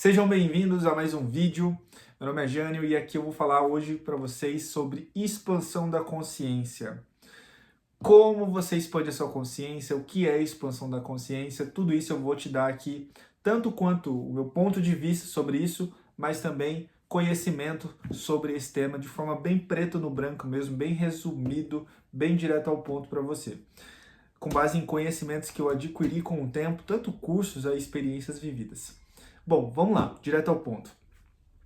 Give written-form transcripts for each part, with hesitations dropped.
Sejam bem-vindos a mais um vídeo. Meu nome é Jânio e aqui eu vou falar hoje para vocês sobre expansão da consciência. Como você expande a sua consciência, o que é expansão da consciência, tudo isso eu vou te dar aqui, tanto quanto o meu ponto de vista sobre isso, mas também conhecimento sobre esse tema de forma bem preto no branco mesmo, bem resumido, bem direto ao ponto para você. Com base em conhecimentos que eu adquiri com o tempo, tanto cursos a experiências vividas. Bom, vamos lá, direto ao ponto.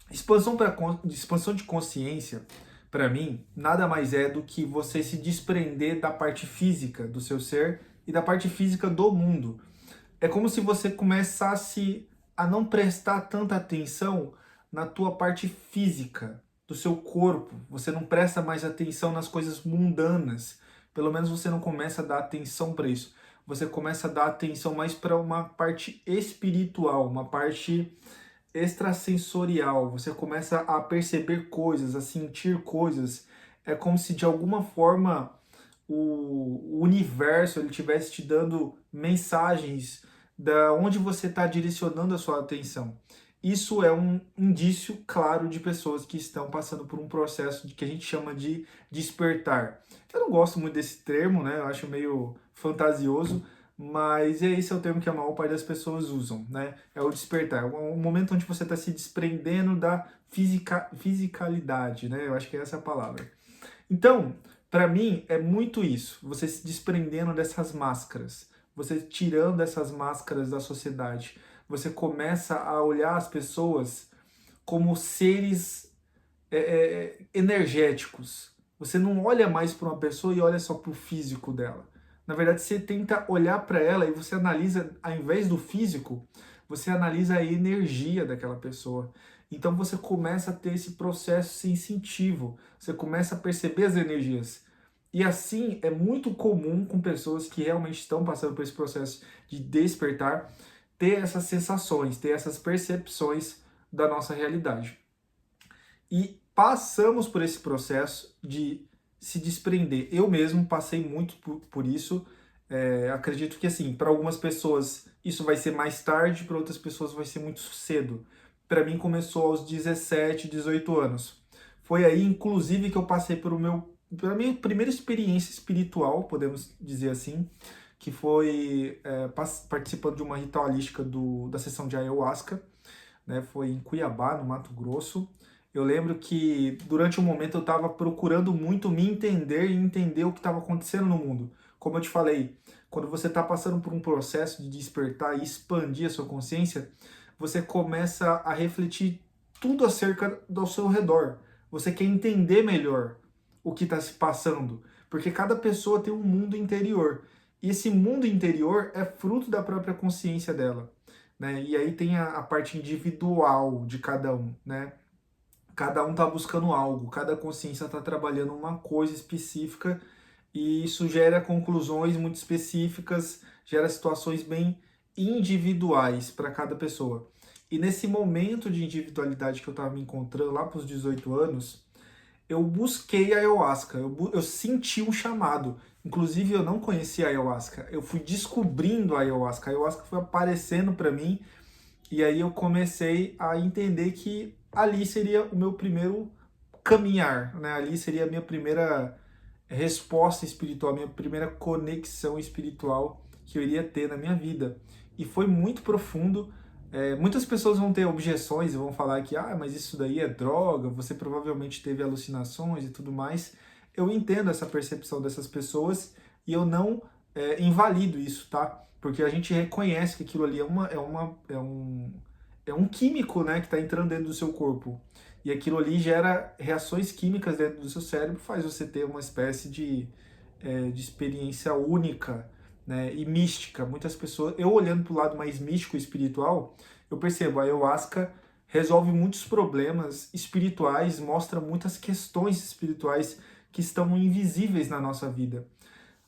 Expansão de consciência, para mim, nada mais é do que você se desprender da parte física do seu ser e da parte física do mundo. É como se você começasse a não prestar tanta atenção na tua parte física do seu corpo. Você não presta mais atenção nas coisas mundanas. Pelo menos você não começa a dar atenção para isso. Você começa a dar atenção mais para uma parte espiritual, uma parte extrasensorial. Você começa a perceber coisas, a sentir coisas. É como se de alguma forma o universo ele estivesse te dando mensagens da onde você está direcionando a sua atenção. Isso é um indício claro de pessoas que estão passando por um processo de que a gente chama de despertar. Eu não gosto muito desse termo, né? Eu acho meio fantasioso, mas esse é o termo que a maior parte das pessoas usam, né? É o despertar, é um momento onde você está se desprendendo da fisicalidade, né? Eu acho que é essa a palavra. Então, para mim, é muito isso. Você se desprendendo dessas máscaras. Você tirando essas máscaras da sociedade. Você começa a olhar as pessoas como seres energéticos. Você não olha mais para uma pessoa e olha só para o físico dela. Na verdade, você tenta olhar para ela e você analisa, ao invés do físico, você analisa a energia daquela pessoa. Então você começa a ter esse processo sensitivo, você começa a perceber as energias. E assim é muito comum com pessoas que realmente estão passando por esse processo de despertar, ter essas sensações, ter essas percepções da nossa realidade. E passamos por esse processo de se desprender. Eu mesmo passei muito por isso. Acredito que assim, para algumas pessoas isso vai ser mais tarde, para outras pessoas vai ser muito cedo. Para mim começou aos 17, 18 anos. Foi aí, inclusive, que eu passei pela minha primeira experiência espiritual, podemos dizer assim, que foi participando de uma ritualística da sessão de ayahuasca, né? Foi em Cuiabá, no Mato Grosso. Eu lembro que durante um momento eu estava procurando muito me entender e entender o que estava acontecendo no mundo. Como eu te falei, quando você está passando por um processo de despertar e expandir a sua consciência, você começa a refletir tudo acerca do seu redor. Você quer entender melhor o que está se passando, porque cada pessoa tem um mundo interior. E esse mundo interior é fruto da própria consciência dela, né? E aí tem a parte individual de cada um, né? Cada um está buscando algo, cada consciência está trabalhando uma coisa específica e isso gera conclusões muito específicas, gera situações bem individuais para cada pessoa. E nesse momento de individualidade que eu estava me encontrando lá para os 18 anos, eu busquei a ayahuasca, eu senti um chamado. Inclusive eu não conhecia a ayahuasca, eu fui descobrindo a ayahuasca foi aparecendo para mim e aí eu comecei a entender que ali seria o meu primeiro caminhar, né? Ali seria a minha primeira resposta espiritual, a minha primeira conexão espiritual que eu iria ter na minha vida. E foi muito profundo. Muitas pessoas vão ter objeções e vão falar que, mas isso daí é droga, você provavelmente teve alucinações e tudo mais. Eu entendo essa percepção dessas pessoas e eu não invalido isso, tá? Porque a gente reconhece que aquilo ali é um químico, né, que está entrando dentro do seu corpo. E aquilo ali gera reações químicas dentro do seu cérebro, faz você ter uma espécie de experiência única, né, e mística. Muitas pessoas, eu olhando para o lado mais místico e espiritual, eu percebo a ayahuasca resolve muitos problemas espirituais, mostra muitas questões espirituais que estão invisíveis na nossa vida.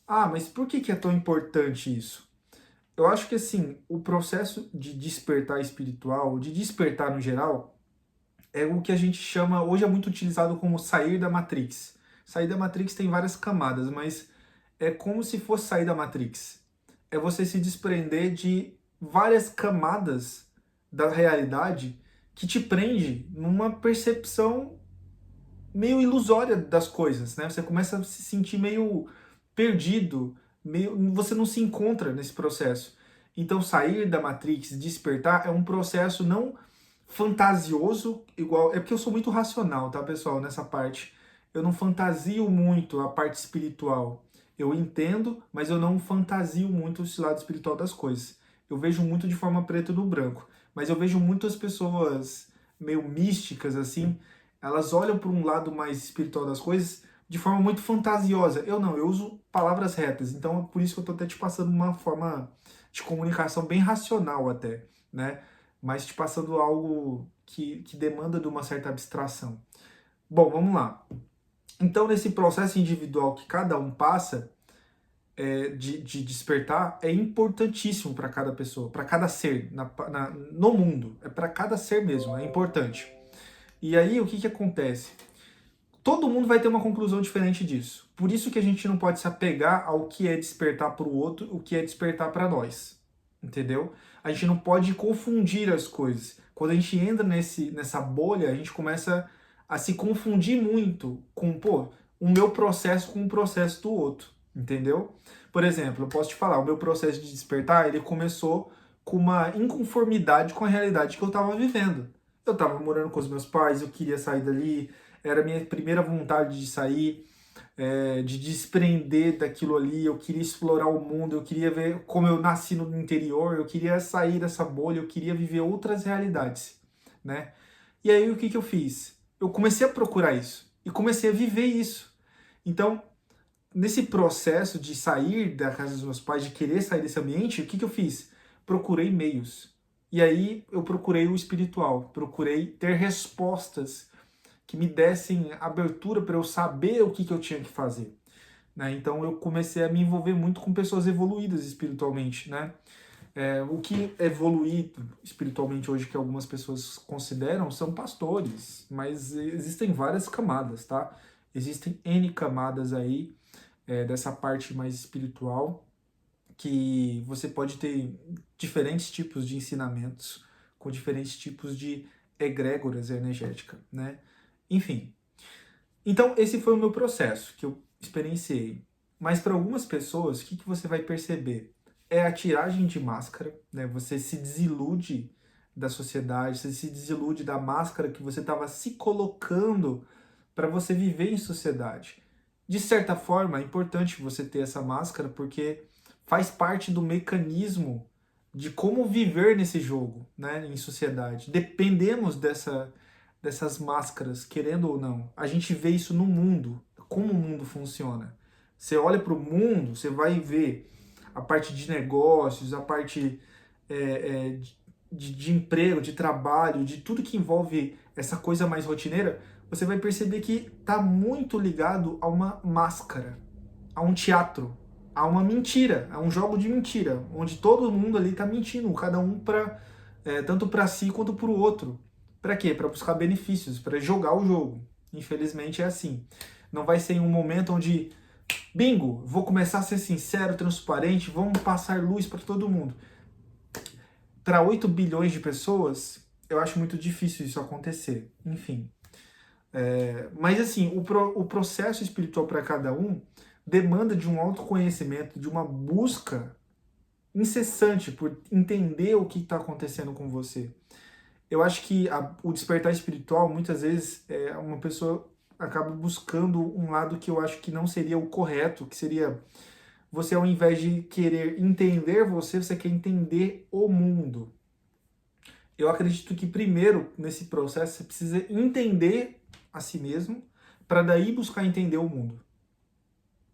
Mas por que é tão importante isso? Eu acho que assim, o processo de despertar espiritual, de despertar no geral, é o que a gente chama, hoje é muito utilizado como sair da Matrix. Sair da Matrix tem várias camadas, mas é como se fosse sair da Matrix. É você se desprender de várias camadas da realidade que te prende numa percepção meio ilusória das coisas, né? Você começa a se sentir meio perdido, meio, você não se encontra nesse processo. Então, sair da Matrix, despertar, é um processo não fantasioso, igual. É porque eu sou muito racional, tá, pessoal, nessa parte. Eu não fantasio muito a parte espiritual. Eu entendo, mas eu não fantasio muito esse lado espiritual das coisas. Eu vejo muito de forma preto no branco. Mas eu vejo muitas pessoas meio místicas, assim, elas olham para um lado mais espiritual das coisas de forma muito fantasiosa. Eu não, eu uso palavras retas. Então, é por isso que eu tô até te passando uma forma de comunicação bem racional até, né? Mas te passando algo que demanda de uma certa abstração. Bom, vamos lá. Então, nesse processo individual que cada um passa, de despertar, é importantíssimo para cada pessoa, para cada ser no mundo. É para cada ser mesmo, é importante. E aí, o que acontece? Todo mundo vai ter uma conclusão diferente disso. Por isso que a gente não pode se apegar ao que é despertar para o outro, o que é despertar para nós. Entendeu? A gente não pode confundir as coisas. Quando a gente entra nessa bolha, a gente começa a se confundir muito com, pô, o meu processo com o processo do outro. Entendeu? Por exemplo, eu posso te falar, o meu processo de despertar, ele começou com uma inconformidade com a realidade que eu estava vivendo. Eu estava morando com os meus pais, eu queria sair dali, era a minha primeira vontade de sair, de desprender daquilo ali, eu queria explorar o mundo, eu queria ver como eu nasci no interior, eu queria sair dessa bolha, eu queria viver outras realidades, né? E aí o que eu fiz? Eu comecei a procurar isso e comecei a viver isso. Então, nesse processo de sair da casa dos meus pais, de querer sair desse ambiente, o que eu fiz? Procurei meios. E aí eu procurei o espiritual, procurei ter respostas que me dessem abertura para eu saber o que eu tinha que fazer. Né? Então eu comecei a me envolver muito com pessoas evoluídas espiritualmente. Né? O que é evoluído espiritualmente hoje, que algumas pessoas consideram, são pastores, mas existem várias camadas, tá? Existem N camadas aí dessa parte mais espiritual, que você pode ter diferentes tipos de ensinamentos, com diferentes tipos de egrégoras energéticas, né? Enfim, então, esse foi o meu processo que eu experienciei. Mas para algumas pessoas, o que você vai perceber? É a tiragem de máscara, né? Você se desilude da sociedade, você se desilude da máscara que você estava se colocando para você viver em sociedade. De certa forma, é importante você ter essa máscara porque faz parte do mecanismo de como viver nesse jogo, né, em sociedade. Dependemos dessas máscaras, querendo ou não. A gente vê isso no mundo, como o mundo funciona. Você olha para o mundo, você vai ver a parte de negócios, a parte de emprego, de trabalho, de tudo que envolve essa coisa mais rotineira, você vai perceber que está muito ligado a uma máscara, a um teatro, a uma mentira, a um jogo de mentira, onde todo mundo ali está mentindo, cada um tanto para si quanto para o outro. Para quê? Para buscar benefícios, para jogar o jogo. Infelizmente é assim. Não vai ser em um momento onde, bingo, vou começar a ser sincero, transparente, vamos passar luz para todo mundo. Para 8 bilhões de pessoas, eu acho muito difícil isso acontecer. Enfim. Mas assim, o processo espiritual para cada um demanda de um autoconhecimento, de uma busca incessante por entender o que está acontecendo com você. Eu acho que o despertar espiritual, muitas vezes, uma pessoa acaba buscando um lado que eu acho que não seria o correto, que seria você, ao invés de querer entender você, você quer entender o mundo. Eu acredito que primeiro, nesse processo, você precisa entender a si mesmo, para daí buscar entender o mundo.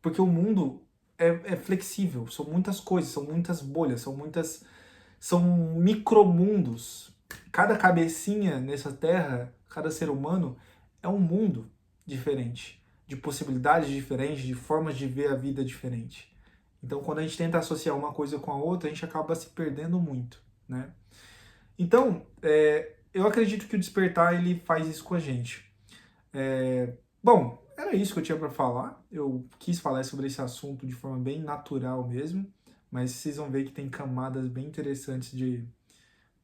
Porque o mundo é flexível, são muitas coisas, são muitas bolhas, são micromundos. Cada cabecinha nessa terra, cada ser humano, é um mundo diferente, de possibilidades diferentes, de formas de ver a vida diferente. Então, quando a gente tenta associar uma coisa com a outra, a gente acaba se perdendo muito, né? Então, eu acredito que o despertar, ele faz isso com a gente. Bom, era isso que eu tinha para falar. Eu quis falar sobre esse assunto de forma bem natural mesmo, mas vocês vão ver que tem camadas bem interessantes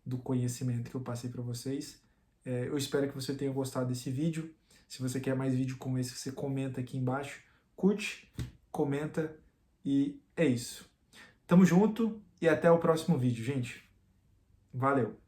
do conhecimento que eu passei para vocês. Eu espero que você tenha gostado desse vídeo. Se você quer mais vídeo como esse, você comenta aqui embaixo, curte, comenta e é isso. Tamo junto e até o próximo vídeo, gente. Valeu!